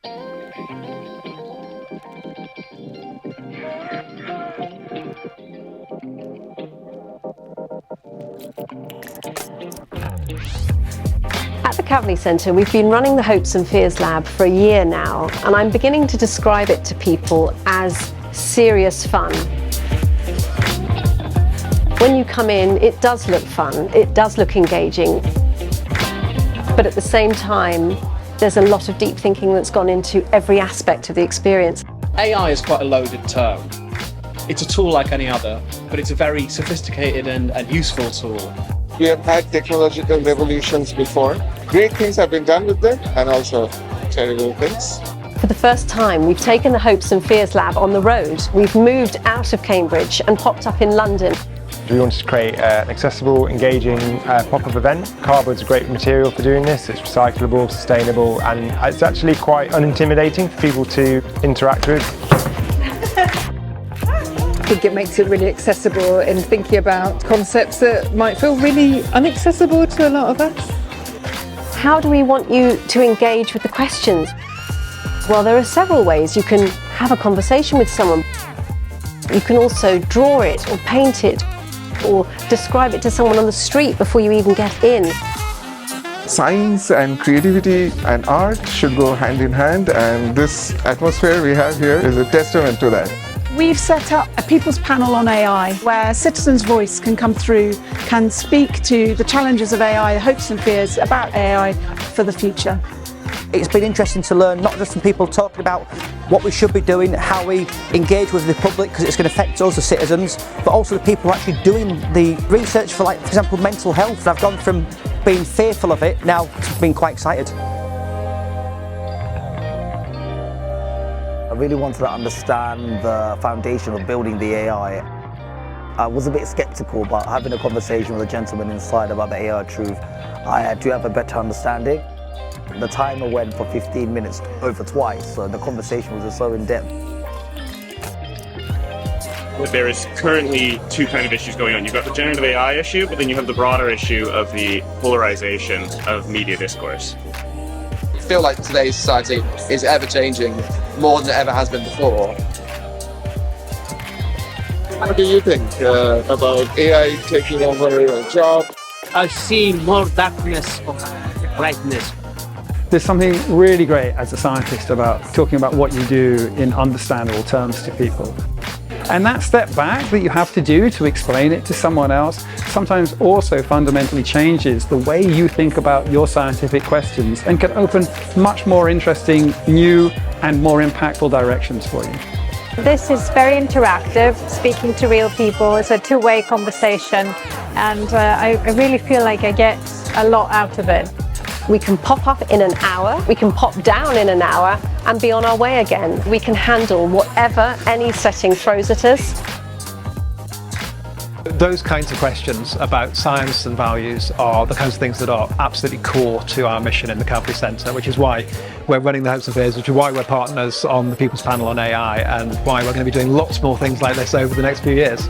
At the Kavli Centre, we've been running the Hopes and Fears Lab for a year now, and I'm beginning to describe it to people as serious fun. When you come in, it does look fun, it does look engaging, but at the same time, there's a lot of deep thinking that's gone into every aspect of the experience. AI is quite a loaded term. It's a tool like any other, but it's a very sophisticated and useful tool. We have had technological revolutions before. Great things have been done with them, and also terrible things. For the first time, we've taken the Hopes and Fears Lab on the road. We've moved out of Cambridge and popped up in London. We wanted to create an accessible, engaging pop-up event. Cardboard's a great material for doing this. It's recyclable, sustainable, and it's actually quite unintimidating for people to interact with. I think it makes it really accessible in thinking about concepts that might feel really inaccessible to a lot of us. How do we want you to engage with the questions? Well, there are several ways you can have a conversation with someone. You can also draw it or paint it or describe it to someone on the street before you even get in. Science and creativity and art should go hand in hand, and this atmosphere we have here is a testament to that. We've set up a people's panel on AI where citizens' voice can come through, can speak to the challenges of AI, the hopes and fears about AI for the future. It's been interesting to learn not just from people talking about what we should be doing, how we engage with the public, because it's going to affect us as citizens, but also the people actually doing the research for, like, for example, mental health. I've gone from being fearful of it now to being quite excited. I really wanted to understand the foundation of building the AI. I was a bit skeptical, but having a conversation with a gentleman inside about the AI truth, I do have a better understanding. The timer went for 15 minutes over twice, so the conversation was just so in-depth. There is currently two kind of issues going on. You've got the generative AI issue, but then you have the broader issue of the polarization of media discourse. I feel like today's society is ever-changing, more than it ever has been before. What do you think about AI taking over your job? I see more darkness of brightness. There's something really great as a scientist about talking about what you do in understandable terms to people. And that step back that you have to do to explain it to someone else sometimes also fundamentally changes the way you think about your scientific questions and can open much more interesting, new and more impactful directions for you. This is very interactive, speaking to real people. It's a two-way conversation, and I really feel like I get a lot out of it. We can pop up in an hour, we can pop down in an hour and be on our way again. We can handle whatever any setting throws at us. Those kinds of questions about science and values are the kinds of things that are absolutely core to our mission in the Kavli Centre, which is why we're running the Hopes and Fears, which is why we're partners on the People's Panel on AI, and why we're going to be doing lots more things like this over the next few years.